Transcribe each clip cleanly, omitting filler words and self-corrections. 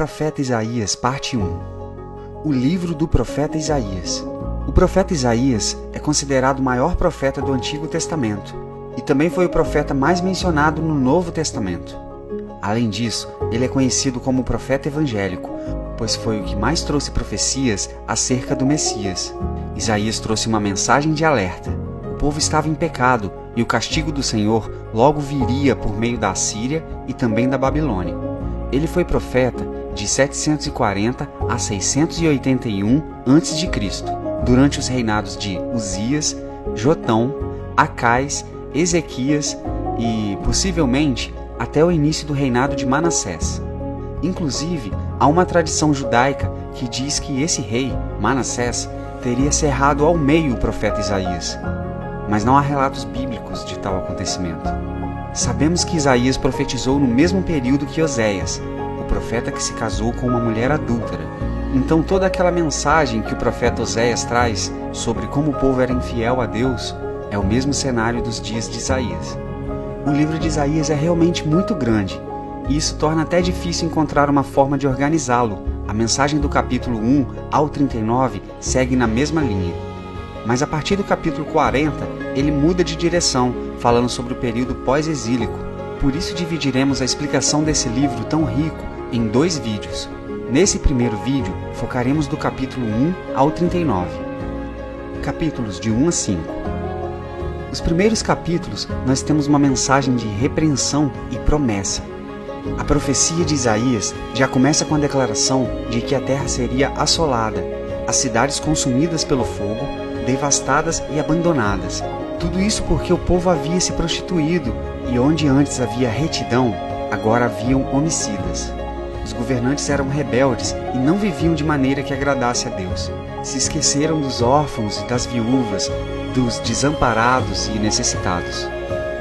profeta Isaías, parte 1. O livro do profeta Isaías. O profeta Isaías é considerado o maior profeta do Antigo Testamento e também foi o profeta mais mencionado no Novo Testamento. Além disso, ele é conhecido como o profeta evangélico, pois foi o que mais trouxe profecias acerca do Messias. Isaías trouxe uma mensagem de alerta. O povo estava em pecado e o castigo do Senhor logo viria por meio da Assíria e também da Babilônia. Ele foi profeta de 740 a 681 a.C., durante os reinados de Uzias, Jotão, Acais, Ezequias e, possivelmente, até o início do reinado de Manassés. Inclusive, há uma tradição judaica que diz que esse rei, Manassés, teria cerrado ao meio o profeta Isaías. Mas não há relatos bíblicos de tal acontecimento. Sabemos que Isaías profetizou no mesmo período que Oséias, o profeta que se casou com uma mulher adúltera. Então toda aquela mensagem que o profeta Oséias traz sobre como o povo era infiel a Deus é o mesmo cenário dos dias de Isaías. O livro de Isaías é realmente muito grande, e isso torna até difícil encontrar uma forma de organizá-lo. A mensagem do capítulo 1 ao 39 segue na mesma linha. Mas a partir do capítulo 40, ele muda de direção, falando sobre o período pós-exílico. Por isso dividiremos a explicação desse livro tão rico em 2 vídeos. Nesse primeiro vídeo, focaremos do capítulo 1 ao 39. Capítulos de 1 a 5. Nos primeiros capítulos, nós temos uma mensagem de repreensão e promessa. A profecia de Isaías já começa com a declaração de que a terra seria assolada, as cidades consumidas pelo fogo, devastadas e abandonadas. Tudo isso porque o povo havia se prostituído e onde antes havia retidão, agora haviam homicidas. Os governantes eram rebeldes e não viviam de maneira que agradasse a Deus. Se esqueceram dos órfãos e das viúvas, dos desamparados e necessitados.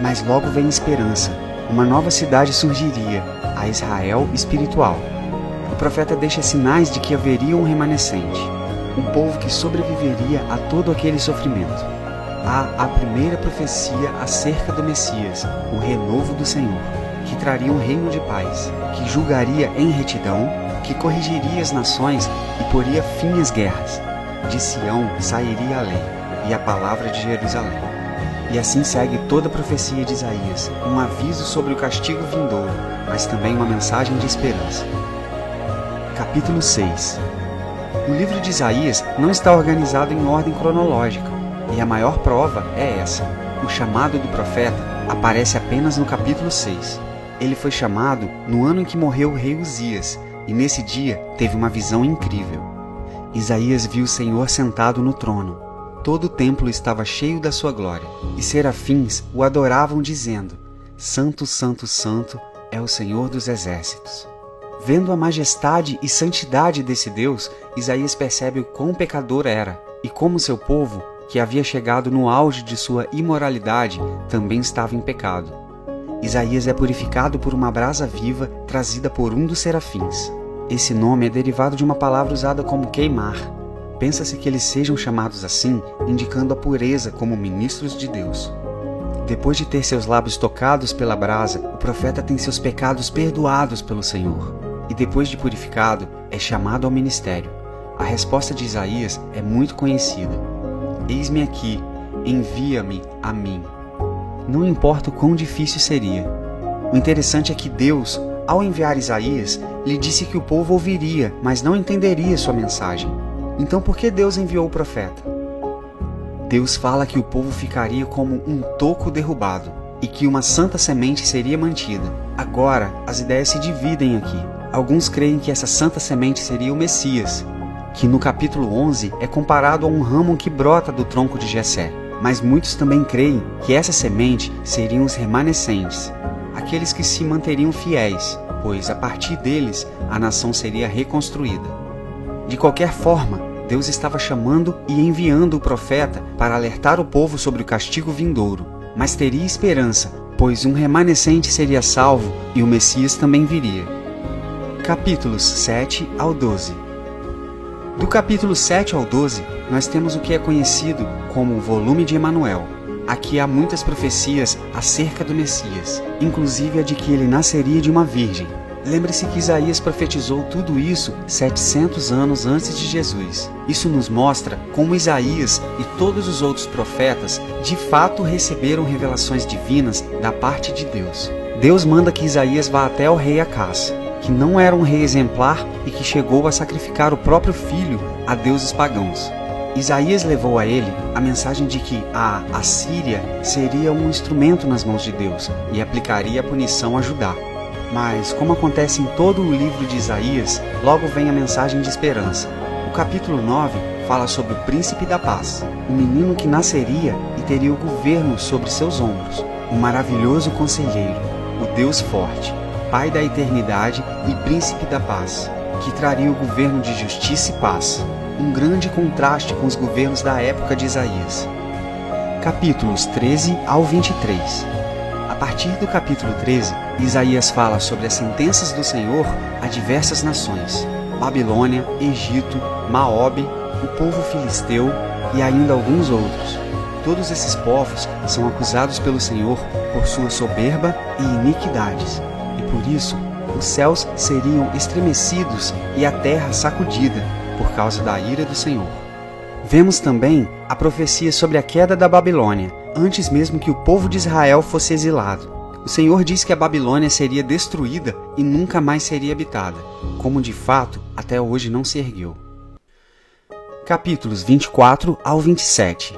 Mas logo vem esperança. Uma nova cidade surgiria, a Israel espiritual. O profeta deixa sinais de que haveria um remanescente, um povo que sobreviveria a todo aquele sofrimento. Há a primeira profecia acerca do Messias, o renovo do Senhor, que traria um reino de paz, que julgaria em retidão, que corrigiria as nações e poria fim às guerras. De Sião sairia a lei e a palavra de Jerusalém. E assim segue toda a profecia de Isaías, um aviso sobre o castigo vindouro, mas também uma mensagem de esperança. Capítulo 6. O livro de Isaías não está organizado em ordem cronológica, e a maior prova é essa. O chamado do profeta aparece apenas no capítulo 6. Ele foi chamado no ano em que morreu o rei Uzias, e nesse dia teve uma visão incrível. Isaías viu o Senhor sentado no trono. Todo o templo estava cheio da sua glória, e serafins o adoravam dizendo: Santo, Santo, Santo é o Senhor dos exércitos. Vendo a majestade e santidade desse Deus, Isaías percebe o quão pecador era, e como seu povo, que havia chegado no auge de sua imoralidade, também estava em pecado. Isaías é purificado por uma brasa viva trazida por um dos serafins. Esse nome é derivado de uma palavra usada como queimar. Pensa-se que eles sejam chamados assim, indicando a pureza como ministros de Deus. Depois de ter seus lábios tocados pela brasa, o profeta tem seus pecados perdoados pelo Senhor. E depois de purificado, é chamado ao ministério. A resposta de Isaías é muito conhecida. Eis-me aqui, envia-me a mim. Não importa o quão difícil seria. O interessante é que Deus, ao enviar Isaías, lhe disse que o povo ouviria, mas não entenderia sua mensagem. Então por que Deus enviou o profeta? Deus fala que o povo ficaria como um toco derrubado e que uma santa semente seria mantida. Agora, as ideias se dividem aqui. Alguns creem que essa santa semente seria o Messias, que no capítulo 11 é comparado a um ramo que brota do tronco de Jessé. Mas muitos também creem que essa semente seriam os remanescentes, aqueles que se manteriam fiéis, pois a partir deles a nação seria reconstruída. De qualquer forma, Deus estava chamando e enviando o profeta para alertar o povo sobre o castigo vindouro, mas teria esperança, pois um remanescente seria salvo e o Messias também viria. Capítulos 7 ao 12. Do capítulo 7 ao 12, nós temos o que é conhecido como o volume de Emanuel. Aqui há muitas profecias acerca do Messias, inclusive a de que ele nasceria de uma virgem. Lembre-se que Isaías profetizou tudo isso 700 anos antes de Jesus. Isso nos mostra como Isaías e todos os outros profetas de fato receberam revelações divinas da parte de Deus. Deus manda que Isaías vá até o rei Acás, que não era um rei exemplar e que chegou a sacrificar o próprio filho a deuses pagãos. Isaías levou a ele a mensagem de que a Assíria seria um instrumento nas mãos de Deus e aplicaria a punição a Judá. Mas, como acontece em todo o livro de Isaías, logo vem a mensagem de esperança. O capítulo 9 fala sobre o príncipe da paz, o menino que nasceria e teria o governo sobre seus ombros, o maravilhoso conselheiro, o Deus forte, Pai da eternidade e príncipe da paz, que traria o governo de justiça e paz, um grande contraste com os governos da época de Isaías. Capítulos 13 ao 23. A partir do capítulo 13, Isaías fala sobre as sentenças do Senhor a diversas nações: Babilônia, Egito, Maobe, o povo filisteu e ainda alguns outros. Todos esses povos são acusados pelo Senhor por sua soberba e iniquidades, e por isso os céus seriam estremecidos e a terra sacudida por causa da ira do Senhor. Vemos também a profecia sobre a queda da Babilônia, antes mesmo que o povo de Israel fosse exilado. O Senhor diz que a Babilônia seria destruída e nunca mais seria habitada, como de fato até hoje não se ergueu. Capítulos 24 ao 27.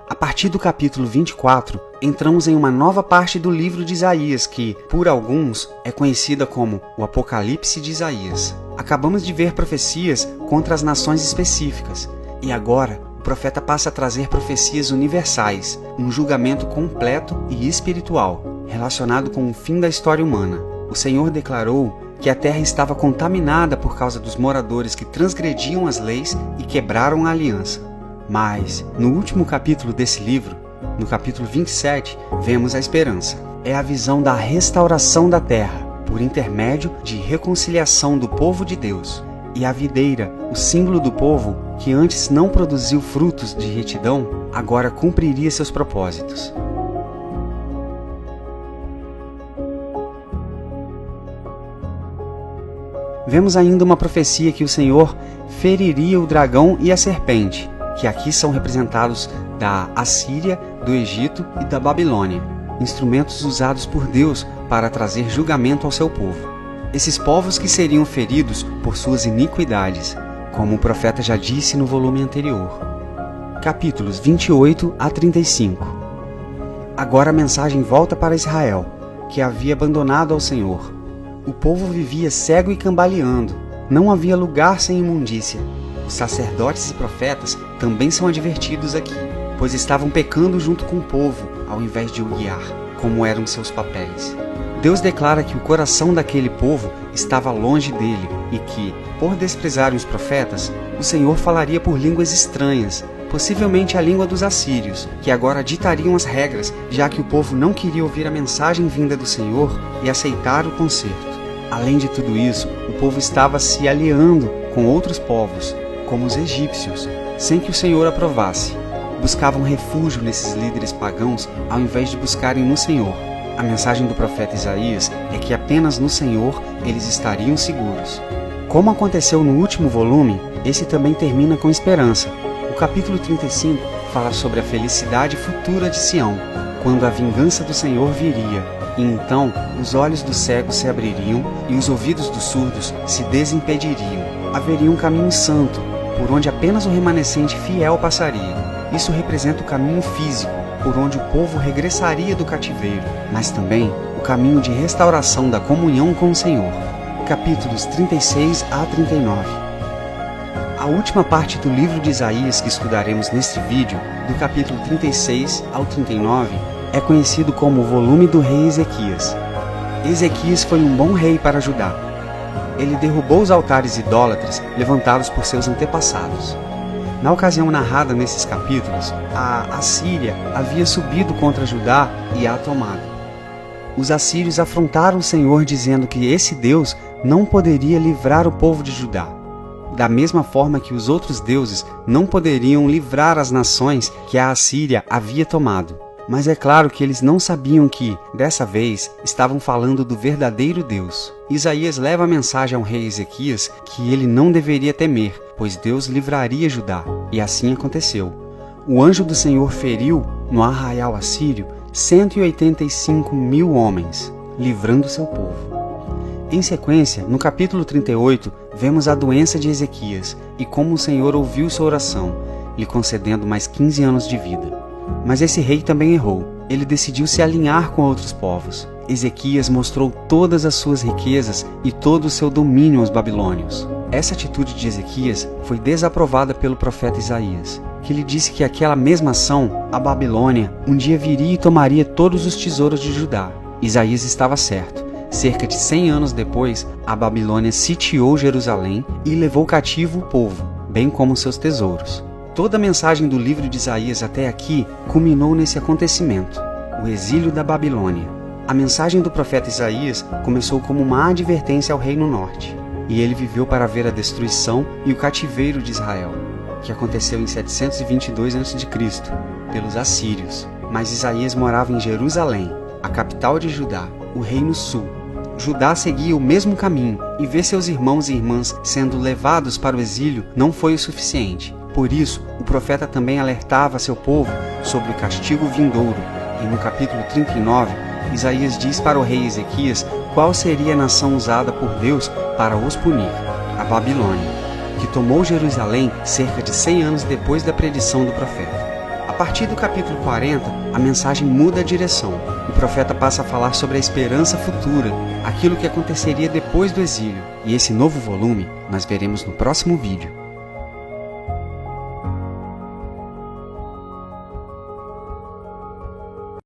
A partir do capítulo 24, entramos em uma nova parte do livro de Isaías que, por alguns, é conhecida como o Apocalipse de Isaías. Acabamos de ver profecias contra as nações específicas, e agora o profeta passa a trazer profecias universais, um julgamento completo e espiritual, relacionado com o fim da história humana. O Senhor declarou que a terra estava contaminada por causa dos moradores que transgrediam as leis e quebraram a aliança. Mas, no último capítulo desse livro, no capítulo 27, vemos a esperança. É a visão da restauração da terra, por intermédio de reconciliação do povo de Deus. E a videira, o símbolo do povo, que antes não produziu frutos de retidão, agora cumpriria seus propósitos. Vemos ainda uma profecia que o Senhor feriria o dragão e a serpente, que aqui são representados da Assíria, do Egito e da Babilônia, instrumentos usados por Deus para trazer julgamento ao seu povo. Esses povos que seriam feridos por suas iniquidades, como o profeta já disse no volume anterior. Capítulos 28 a 35. Agora a mensagem volta para Israel, que havia abandonado ao Senhor. O povo vivia cego e cambaleando, não havia lugar sem imundícia. Os sacerdotes e profetas também são advertidos aqui, pois estavam pecando junto com o povo, ao invés de o guiar, como eram seus papéis. Deus declara que o coração daquele povo estava longe dele e que, por desprezarem os profetas, o Senhor falaria por línguas estranhas, possivelmente a língua dos assírios, que agora ditariam as regras, já que o povo não queria ouvir a mensagem vinda do Senhor e aceitar o conserto. Além de tudo isso, o povo estava se aliando com outros povos, como os egípcios, sem que o Senhor aprovasse. Buscavam refúgio nesses líderes pagãos ao invés de buscarem no Senhor. A mensagem do profeta Isaías é que apenas no Senhor eles estariam seguros. Como aconteceu no último volume, esse também termina com esperança. O capítulo 35 fala sobre a felicidade futura de Sião, quando a vingança do Senhor viria, e então os olhos dos cegos se abririam e os ouvidos dos surdos se desimpediriam. Haveria um caminho santo, por onde apenas o remanescente fiel passaria. Isso representa o caminho físico, por onde o povo regressaria do cativeiro, mas também o caminho de restauração da comunhão com o Senhor. Capítulos 36 a 39. A última parte do livro de Isaías que estudaremos neste vídeo, do capítulo 36 ao 39, é conhecido como o volume do rei Ezequias. Ezequias foi um bom rei para Judá. Ele derrubou os altares idólatras levantados por seus antepassados. Na ocasião narrada nesses capítulos, a Assíria havia subido contra Judá e a tomado. Os assírios afrontaram o Senhor dizendo que esse Deus não poderia livrar o povo de Judá, da mesma forma que os outros deuses não poderiam livrar as nações que a Assíria havia tomado. Mas é claro que eles não sabiam que, dessa vez, estavam falando do verdadeiro Deus. Isaías leva a mensagem ao rei Ezequias que ele não deveria temer, pois Deus livraria Judá. E assim aconteceu. O anjo do Senhor feriu, no arraial assírio, 185.000 homens, livrando seu povo. Em sequência, no capítulo 38, vemos a doença de Ezequias e como o Senhor ouviu sua oração, lhe concedendo mais 15 anos de vida. Mas esse rei também errou. Ele decidiu se alinhar com outros povos. Ezequias mostrou todas as suas riquezas e todo o seu domínio aos babilônios. Essa atitude de Ezequias foi desaprovada pelo profeta Isaías, que lhe disse que aquela mesma ação, a Babilônia, um dia viria e tomaria todos os tesouros de Judá. Isaías estava certo. Cerca de 100 anos depois, a Babilônia sitiou Jerusalém e levou cativo o povo, bem como seus tesouros. Toda a mensagem do livro de Isaías até aqui culminou nesse acontecimento, o exílio da Babilônia. A mensagem do profeta Isaías começou como uma advertência ao reino norte, e ele viveu para ver a destruição e o cativeiro de Israel, que aconteceu em 722 a.C., pelos assírios. Mas Isaías morava em Jerusalém, a capital de Judá, o reino sul. Judá seguia o mesmo caminho, e ver seus irmãos e irmãs sendo levados para o exílio não foi o suficiente. Por isso, o profeta também alertava seu povo sobre o castigo vindouro, e no capítulo 39, Isaías diz para o rei Ezequias qual seria a nação usada por Deus para os punir: a Babilônia, que tomou Jerusalém cerca de 100 anos depois da predição do profeta. A partir do capítulo 40, a mensagem muda a direção. O profeta passa a falar sobre a esperança futura, aquilo que aconteceria depois do exílio. E esse novo volume nós veremos no próximo vídeo.